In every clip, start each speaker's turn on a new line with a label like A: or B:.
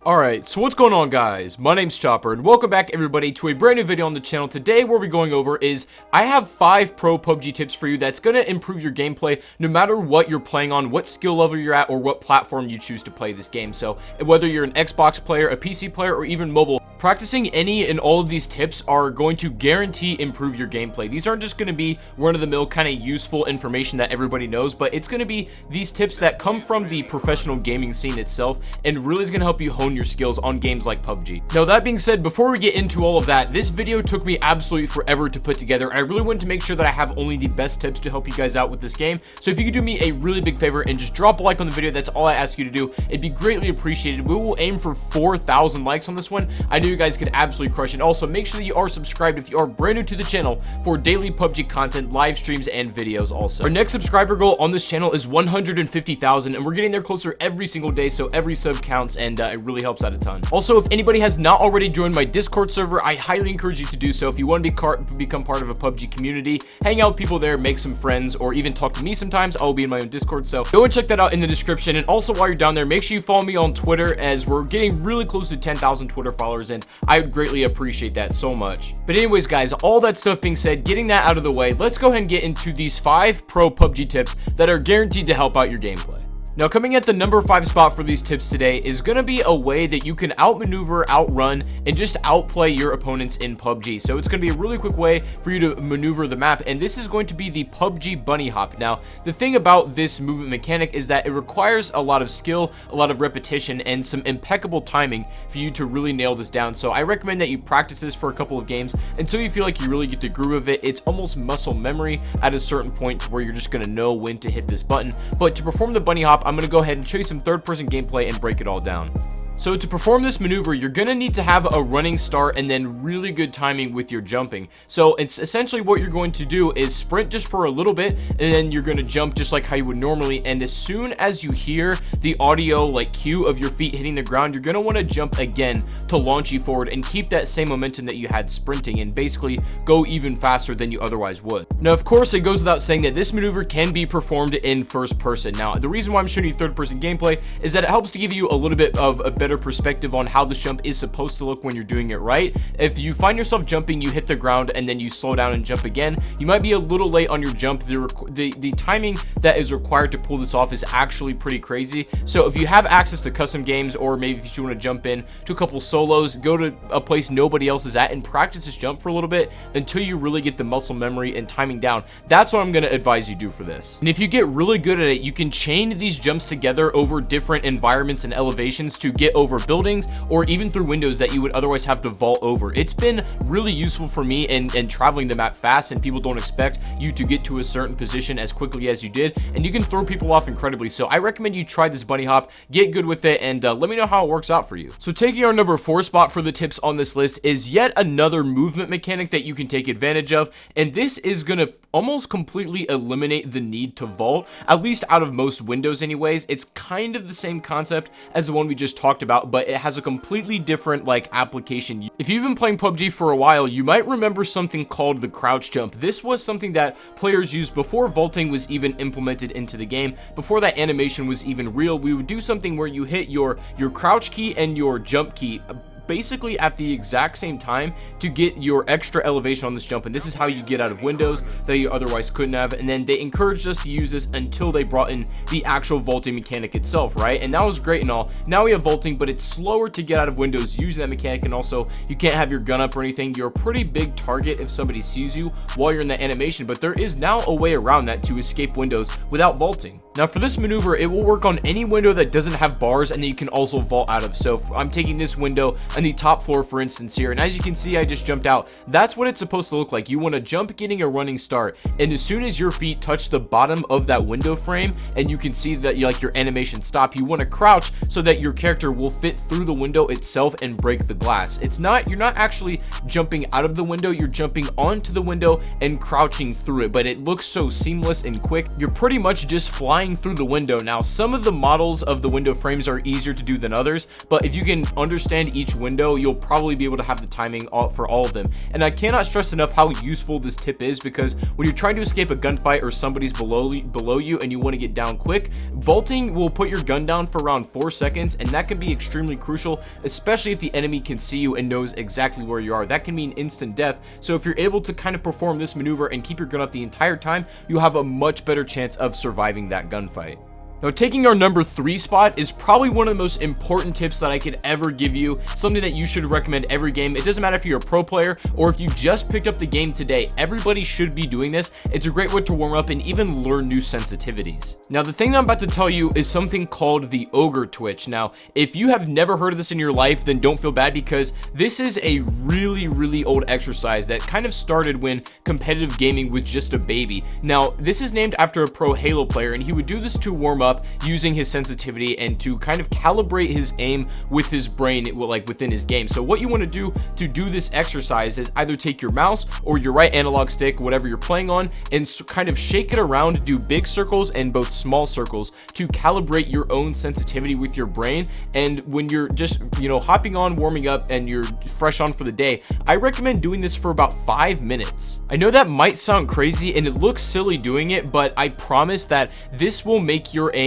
A: Alright, so what's going on, guys? My name's Chopper, and welcome back everybody to a brand new video on the channel. Today what we're going over is I have 5 pro PUBG tips for you that's going to improve your gameplay no matter what you're playing on, what skill level you're at, or what platform you choose to play this game. So whether you're an Xbox player, a PC player, or even mobile, practicing any and all of these tips are going to guarantee improve your gameplay. These aren't just going to be run-of-the-mill kind of useful information that everybody knows, but it's going to be these tips that come from the professional gaming scene itself and really is going to help you hone your skills on games like PUBG. Now, that being said, before we get into all of that, this video took me absolutely forever to put together, and I really wanted to make sure that I have only the best tips to help you guys out with this game. So if you could do me a really big favor and just drop a like on the video, that's all I ask you to do. It'd be greatly appreciated. We will aim for 4,000 likes on this one. I know you guys could absolutely crush it. Also, make sure that you are subscribed if you are brand new to the channel for daily PUBG content, live streams, and videos also. Our next subscriber goal on this channel is 150,000, and we're getting there closer every single day, so every sub counts, and it really helps out a ton. Also, if anybody has not already joined my Discord server, I highly encourage you to do so. If you want to become part of a PUBG community, hang out with people there, make some friends, or even talk to me sometimes, I will be in my own Discord, so go and check that out in the description. And also, while you're down there, make sure you follow me on Twitter, as we're getting really close to 10,000 Twitter followers, and I would greatly appreciate that so much. But anyways, guys, all that stuff being said, getting that out of the way, let's go ahead and get into these 5 pro PUBG tips that are guaranteed to help out your gameplay. Now, coming at the number 5 spot for these tips today is going to be a way that you can outmaneuver, outrun, and just outplay your opponents in PUBG. So it's going to be a really quick way for you to maneuver the map, and this is going to be the PUBG Bunnyhop. Now, the thing about this movement mechanic is that it requires a lot of skill, a lot of repetition, and some impeccable timing for you to really nail this down. So I recommend that you practice this for a couple of games until you feel like you really get the groove of it. It's almost muscle memory at a certain point to where you're just going to know when to hit this button. But to perform the Bunnyhop, I'm going to go ahead and show you some third-person gameplay and break it all down. So to perform this maneuver, you're going to need to have a running start and then really good timing with your jumping. So it's essentially what you're going to do is sprint just for a little bit, and then you're going to jump just like how you would normally. And as soon as you hear the audio like cue of your feet hitting the ground, you're going to want to jump again to launch you forward and keep that same momentum that you had sprinting and basically go even faster than you otherwise would. Now, of course, it goes without saying that this maneuver can be performed in first person. Now, the reason why I'm showing you third person gameplay is that it helps to give you a little bit of a better perspective on how this jump is supposed to look when you're doing it right. If you find yourself jumping, you hit the ground and then you slow down and jump again, you might be a little late on your jump. The timing that is required to pull this off is actually pretty crazy. So if you have access to custom games, or maybe if you want to jump in to a couple solos, go to a place nobody else is at and practice this jump for a little bit until you really get the muscle memory and timing down. That's what I'm going to advise you do for this. And if you get really good at it, you can chain these jumps together over different environments and elevations to get over buildings or even through windows that you would otherwise have to vault over. It's been really useful for me in traveling the map fast, and people don't expect you to get to a certain position as quickly as you did, and you can throw people off incredibly. So I recommend you try this bunny hop, get good with it, and let me know how it works out for you. So taking our number 4 spot for the tips on this list is yet another movement mechanic that you can take advantage of, and this is going to almost completely eliminate the need to vault, at least out of most windows anyways. It's kind of the same concept as the one we just talked about, but it has a completely different application. If you've been playing PUBG for a while, you might remember something called the crouch jump. This was something that players used before vaulting was even implemented into the game. Before that animation was even real, we would do something where you hit your crouch key and your jump key basically at the exact same time to get your extra elevation on this jump, and this is how you get out of windows that you otherwise couldn't have. And then they encouraged us to use this until they brought in the actual vaulting mechanic itself, right? And that was great and all. Now we have vaulting, but it's slower to get out of windows using that mechanic, and also you can't have your gun up or anything. You're a pretty big target if somebody sees you while you're in that animation, but there is now a way around that to escape windows without vaulting. Now for this maneuver, it will work on any window that doesn't have bars and that you can also vault out of. So if I'm taking this window on the top floor, for instance, here, and as you can see, I just jumped out. That's what it's supposed to look like. You want to jump getting a running start, and as soon as your feet touch the bottom of that window frame and you can see that your animation stop, you want to crouch so that your character will fit through the window itself and break the glass. You're not actually jumping out of the window, you're jumping onto the window and crouching through it, but it looks so seamless and quick. You're pretty much just flying through the window. Now, some of the models of the window frames are easier to do than others, but if you can understand each window, you'll probably be able to have the timing for all of them. And I cannot stress enough how useful this tip is, because when you're trying to escape a gunfight or somebody's below you and you want to get down quick, vaulting will put your gun down for around 4 seconds, and that can be extremely crucial, especially if the enemy can see you and knows exactly where you are. That can mean instant death. So if you're able to kind of perform this maneuver and keep your gun up the entire time, you'll have a much better chance of surviving that gunfight. Now, taking our number 3 spot is probably one of the most important tips that I could ever give you, something that you should recommend every game. It doesn't matter if you're a pro player or if you just picked up the game today, everybody should be doing this. It's a great way to warm up and even learn new sensitivities. Now, the thing that I'm about to tell you is something called the Ogre Twitch. Now, if you have never heard of this in your life, then don't feel bad, because this is a really old exercise that kind of started when competitive gaming was just a baby. Now, this is named after a pro Halo player, and he would do this to warm up using his sensitivity and to kind of calibrate his aim with his brain, like within his game. So what you want to do this exercise is either take your mouse or your right analog stick, whatever you're playing on, and kind of shake it around, do big circles and both small circles to calibrate your own sensitivity with your brain. And when you're just, hopping on, warming up, and you're fresh on for the day, I recommend doing this for about 5 minutes. I know that might sound crazy and it looks silly doing it, but I promise that this will make your aim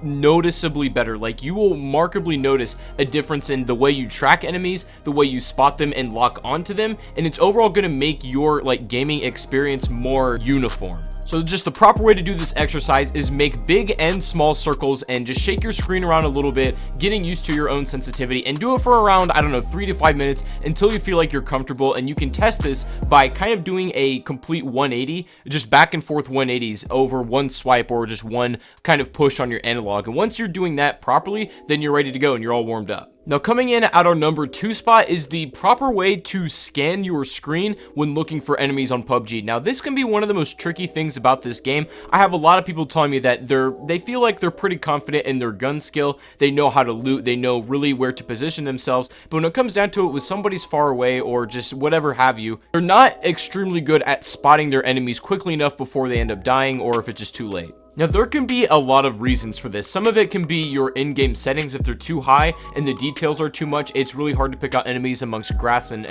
A: noticeably better. Like, you will markedly notice a difference in the way you track enemies, the way you spot them and lock onto them, and it's overall going to make your gaming experience more uniform. So just the proper way to do this exercise is make big and small circles and just shake your screen around a little bit, getting used to your own sensitivity, and do it for around, I don't know, 3 to 5 minutes until you feel like you're comfortable. And you can test this by kind of doing a complete 180, just back and forth 180s over one swipe or just one kind of push on your analog. And once you're doing that properly, then you're ready to go and you're all warmed up. Now, coming in at our number 2 spot is the proper way to scan your screen when looking for enemies on PUBG. Now, this can be one of the most tricky things about this game. I have a lot of people telling me that they feel like they're pretty confident in their gun skill. They know how to loot. They know really where to position themselves. But when it comes down to it, with somebody's far away or just whatever have you, they're not extremely good at spotting their enemies quickly enough before they end up dying, or if it's just too late. Now, there can be a lot of reasons for this. Some of it can be your in-game settings. If they're too high and the details are too much, it's really hard to pick out enemies amongst grass and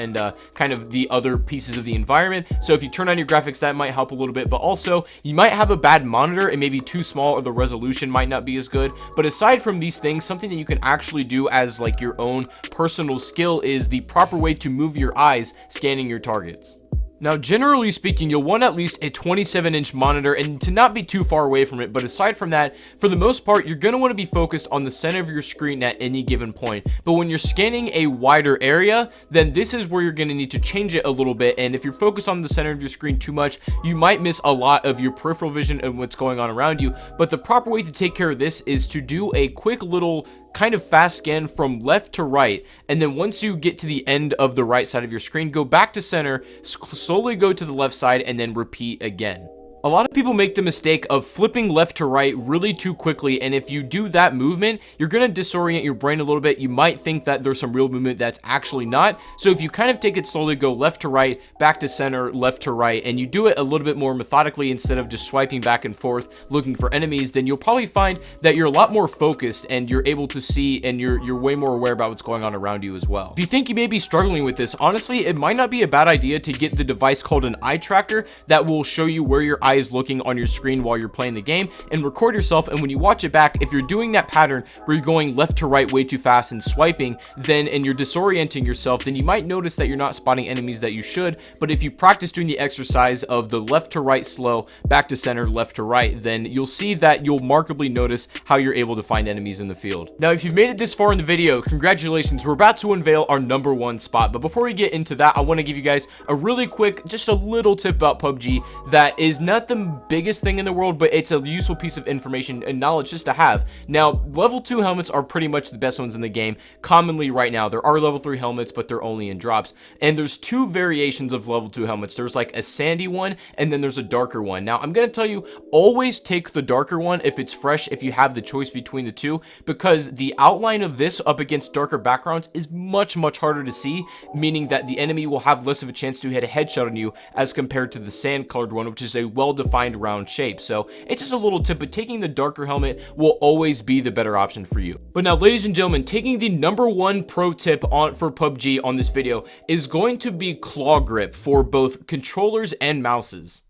A: kind of the other pieces of the environment. So if you turn on your graphics, that might help a little bit. But also, you might have a bad monitor. It may be too small, or the resolution might not be as good. But aside from these things, something that you can actually do as your own personal skill is the proper way to move your eyes scanning your targets. Now, generally speaking, you'll want at least a 27-inch monitor and to not be too far away from it. But aside from that, for the most part, you're going to want to be focused on the center of your screen at any given point. But when you're scanning a wider area, then this is where you're going to need to change it a little bit. And if you're focused on the center of your screen too much, you might miss a lot of your peripheral vision and what's going on around you. But the proper way to take care of this is to do a quick little kind of fast scan from left to right, and then once you get to the end of the right side of your screen, go back to center, slowly go to the left side, and then repeat again. A lot of people make the mistake of flipping left to right really too quickly, and if you do that movement, you're going to disorient your brain a little bit. You might think that there's some real movement that's actually not. So if you kind of take it slowly, go left to right, back to center, left to right, and you do it a little bit more methodically instead of just swiping back and forth looking for enemies, then you'll probably find that you're a lot more focused and you're able to see, and you're way more aware about what's going on around you as well. If you think you may be struggling with this, honestly, it might not be a bad idea to get the device called an eye tracker that will show you where your eye is looking on your screen while you're playing the game, and record yourself. And when you watch it back, if you're doing that pattern where you're going left to right way too fast and swiping, and you're disorienting yourself, then you might notice that you're not spotting enemies that you should. But if you practice doing the exercise of the left to right slow, back to center, left to right, then you'll see that you'll markedly notice how you're able to find enemies in the field. Now, if you've made it this far in the video, congratulations. We're about to unveil our number 1 spot. But before we get into that, I want to give you guys a really quick, just a little tip about PUBG that is not the biggest thing in the world, but it's a useful piece of information and knowledge just to have. Now, level 2 helmets are pretty much the best ones in the game commonly right now. There are level 3 helmets, but they're only in drops, and there's 2 variations of level 2 helmets. There's like a sandy one, and then there's a darker one. Now, I'm going to tell you, always take the darker one if it's fresh, if you have the choice between the two, because the outline of this up against darker backgrounds is much harder to see, meaning that the enemy will have less of a chance to hit a headshot on you as compared to the sand colored one, which is a well well-defined round shape. So it's just a little tip, but taking the darker helmet will always be the better option for you. But now, ladies and gentlemen, taking the #1 pro tip for PUBG on this video is going to be claw grip for both controllers and mouses.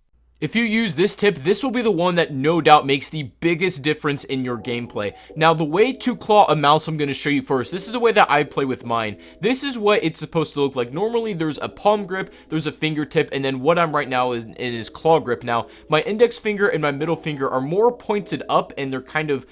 A: If you use this tip, this will be the one that no doubt makes the biggest difference in your gameplay. Now, the way to claw a mouse, I'm going to show you first. This is the way that I play with mine. This is what it's supposed to look like. Normally, there's a palm grip, there's a fingertip, and then what I'm right now is claw grip. Now, my index finger and my middle finger are more pointed up, and they're kind of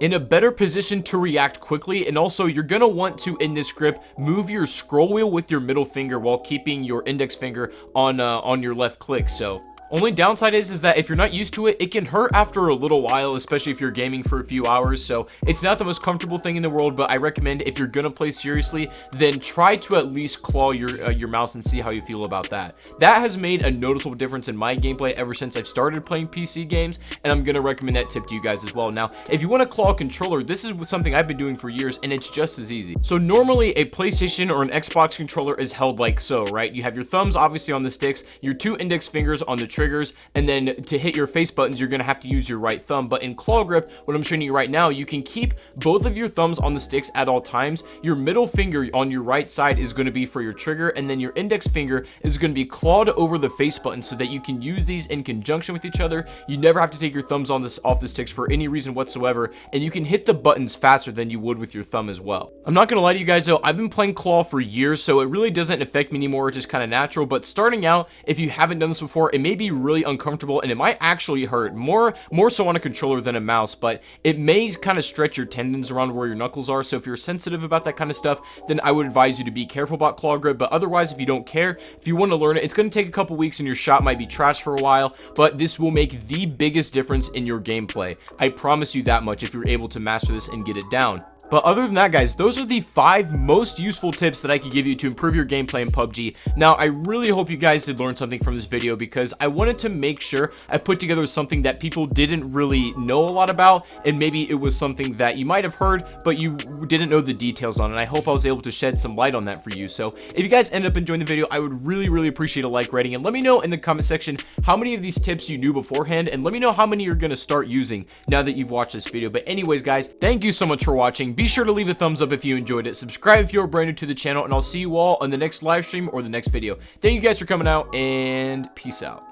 A: in a better position to react quickly. And also, you're going to want to, in this grip, move your scroll wheel with your middle finger while keeping your index finger on your left click. So only downside is that if you're not used to it, it can hurt after a little while, especially if you're gaming for a few hours. So it's not the most comfortable thing in the world, but I recommend if you're gonna play seriously, then try to at least claw your mouse and see how you feel about that. That has made a noticeable difference in my gameplay ever since I've started playing PC games, and I'm gonna recommend that tip to you guys as well. Now, if you want to claw a controller, this is something I've been doing for years, and it's just as easy. So normally a PlayStation or an Xbox controller is held like so, right? You have your thumbs obviously on the sticks, your 2 index fingers on the triggers, and then to hit your face buttons, you're going to have to use your right thumb. But in claw grip, what I'm showing you right now, you can keep both of your thumbs on the sticks at all times. Your middle finger on your right side is going to be for your trigger, and then your index finger is going to be clawed over the face button so that you can use these in conjunction with each other. You never have to take your thumbs off the sticks for any reason whatsoever, and you can hit the buttons faster than you would with your thumb as well. I'm not going to lie to you guys though, I've been playing claw for years, so it really doesn't affect me anymore. It's just kind of natural. But starting out, if you haven't done this before, it may be really uncomfortable, and it might actually hurt more so on a controller than a mouse, but it may kind of stretch your tendons around where your knuckles are. So if you're sensitive about that kind of stuff, then I would advise you to be careful about claw grip. But otherwise, if you don't care, if you want to learn it, it's going to take a couple weeks and your shot might be trash for a while, but this will make the biggest difference in your gameplay. I promise you that much if you're able to master this and get it down. But other than that, guys, those are the 5 most useful tips that I could give you to improve your gameplay in PUBG. Now, I really hope you guys did learn something from this video, because I wanted to make sure I put together something that people didn't really know a lot about, and maybe it was something that you might have heard, but you didn't know the details on, and I hope I was able to shed some light on that for you. So if you guys end up enjoying the video, I would really appreciate a like rating, and let me know in the comment section how many of these tips you knew beforehand, and let me know how many you're going to start using now that you've watched this video. But anyways, guys, thank you so much for watching. Be sure to leave a thumbs up if you enjoyed it. Subscribe if you're brand new to the channel, and I'll see you all on the next live stream or the next video. Thank you guys for coming out, and peace out.